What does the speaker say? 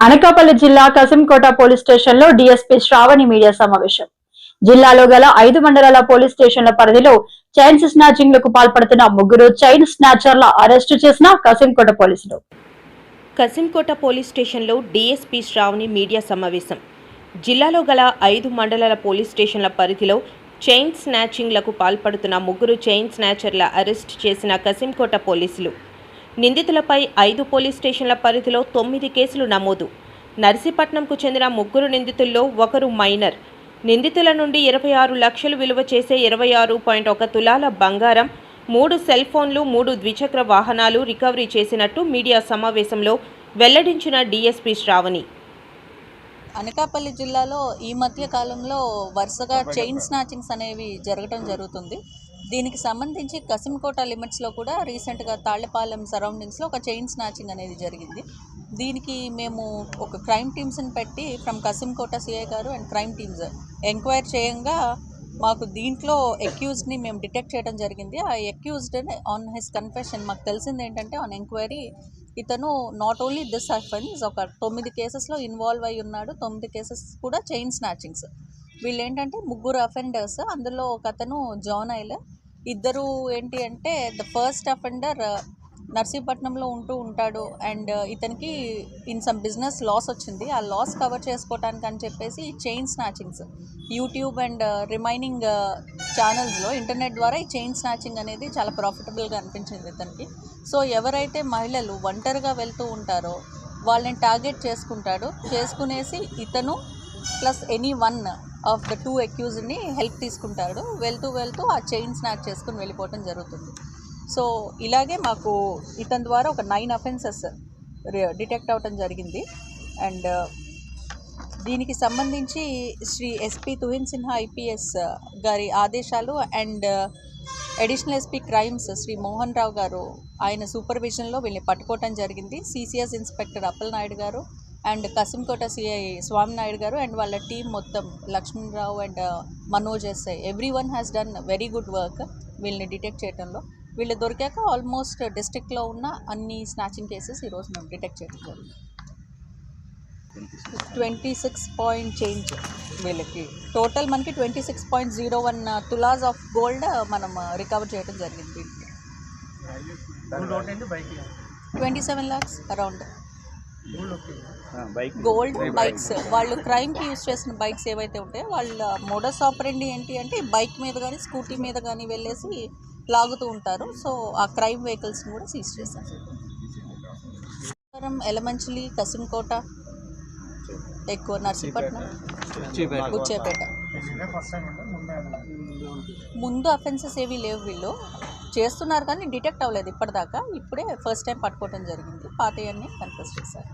అనకాపల్లి జిల్లా Kasimkota police station లో DSP Shravani media సమావేశం. జిల్లాలో గల 5 మండలాల పోలీస్ స్టేషన్ల పరిధిలో చైన్ స్నాచింగ్ లకు పాల్పడుతున్న 3 చైన్ స్నాచర్ల అరెస్టు చేసిన కసింకోట పోలీసులు. కసింకోట పోలీస్ స్టేషన్లో డీఎస్పీ శ్రావణి మీడియా సమావేశం. జిల్లాలో గల 5 మండలాల పోలీస్ స్టేషన్ల పరిధిలో చైన్ స్నాచింగ్లకు పాల్పడుతున్న 3 చైన్ స్నాచర్ల అరెస్ట్ చేసిన కసింకోట పోలీసులు. నిందితులపై 5 పోలీస్ స్టేషన్ల పరిధిలో 9 కేసులు నమోదు. నర్సీపట్నంకు చెందిన 3 నిందితుల్లో ఒకరు మైనర్. నిందితుల నుండి 26 లక్షలు విలువ చేసే 26.1 తులాల బంగారం, 3 సెల్ ఫోన్లు, 3 ద్విచక్ర వాహనాలు రికవరీ చేసినట్టు మీడియా సమావేశంలో వెల్లడించిన డీఎస్పీ శ్రావణి. అనకాపల్లి జిల్లాలో ఈ మధ్య కాలంలో వరుసగా చైన్ స్నాచింగ్స్ అనేవి జరగడం జరుగుతుంది. దీనికి సంబంధించి కసింకోట లిమిట్స్లో కూడా రీసెంట్గా తాళ్లపాలెం సరౌండింగ్స్లో ఒక చైన్ స్నాచింగ్ అనేది జరిగింది. దీనికి మేము ఒక క్రైమ్ టీమ్స్ని పెట్టి ఫ్రమ్ కసింకోట సిఐ గారు అండ్ క్రైమ్ టీమ్స్ ఎంక్వైరీ చేయంగా మాకు దీంట్లో అక్యూజ్డ్ని మేము డిటెక్ట్ చేయడం జరిగింది. ఆ అక్యూజ్డ్ ఆన్ హిస్ కన్ఫెషన్ మాకు తెలిసింది ఏంటంటే ఆన్ ఎంక్వైరీ ఇతను నాట్ ఓన్లీ దిస్ అఫెన్స్ ఒక 9 కేసెస్లో ఇన్వాల్వ్ అయి ఉన్నాడు. 9 కేసెస్ కూడా చైన్ స్నాచింగ్స్. వీళ్ళు ఏంటంటే 3 అఫెండర్స్, అందులో ఒక అతను జాన్ ఐల్. ఇద్దరు ఏంటి అంటే ద ఫస్ట్ అఫెండర్ నర్సీపట్నంలో ఉంటాడు అండ్ ఇతనికి ఇన్ సమ్ బిజినెస్ లాస్ వచ్చింది. ఆ లాస్ కవర్ చేసుకోవటానికి అని చెప్పేసి chain snatchings YouTube and remaining ఛానల్స్లో ఇంటర్నెట్ ద్వారా ఈ చైన్ స్నాచింగ్ అనేది చాలా ప్రాఫిటబుల్గా అనిపించింది ఇతనికి. సో ఎవరైతే మహిళలు ఒంటరిగా వెళ్తూ ఉంటారో వాళ్ళని టార్గెట్ చేసుకునేసి ఇతను plus any one of the 2 అక్యూజ్డ్ని హెల్ప్ తీసుకుంటాడు. వెళ్తూ ఆ చైన్ స్నాచ్ చేసుకుని వెళ్ళిపోవటం జరుగుతుంది. సో ఇలాగే మాకు ఇతని ద్వారా ఒక 9 అఫెన్సెస్ డిటెక్ట్ అవ్వటం జరిగింది. అండ్ దీనికి సంబంధించి శ్రీ ఎస్పీ తుహిన్ సిన్హా ఐపీఎస్ గారి ఆదేశాలు and additional SP crimes Shri Mohan Rao garu ఆయన సూపర్విజన్లో వీళ్ళని పట్టుకోవటం జరిగింది. సిసిఎస్ ఇన్స్పెక్టర్ అప్పల్ నాయుడు గారు అండ్ కసింకోట సిఐ స్వామి నాయుడు గారు అండ్ వాళ్ళ టీం మొత్తం Lakshmanarao and Manoj SI every one has done very good work వీళ్ళని డిటెక్ట్ చేయడంలో. వీళ్ళు దొరికాక ఆల్మోస్ట్ డిస్ట్రిక్ట్లో ఉన్న అన్ని స్నాచింగ్ కేసెస్ ఈరోజు మేము డిటెక్ట్ చేయడం జరిగింది. 26 పాయింట్ చేంజ్ వీళ్ళకి టోటల్ మనకి 26.01 తులాస్ ఆఫ్ గోల్డ్ మనం రికవర్ చేయడం జరిగింది. 27 lakhs అరౌండ్ గోల్డ్ బైక్స్. వాళ్ళు క్రైమ్కి యూజ్ చేసిన బైక్స్ ఏవైతే ఉంటాయో వాళ్ళ మోడస్ ఆపరెండి ఏంటి అంటే బైక్ మీద కానీ స్కూటీ మీద కానీ వెళ్ళేసి లాగుతూ ఉంటారు. సో ఆ క్రైమ్ వెహికల్స్ని కూడా సీజ్ చేశారు. ఎలమంచిలి, కసింకోట, ఎక్కువ నర్సీపట్నం, బుచ్చేపేట. ముందు అఫెన్సెస్ ఏవి లేవు, వీళ్ళు చేస్తున్నారు కానీ డిటెక్ట్ అవ్వలేదు ఇప్పటిదాకా. ఇప్పుడే ఫస్ట్ టైం పట్టుకోవడం జరిగింది. పాతయన్నీ కన్ఫెస్ చేశారు.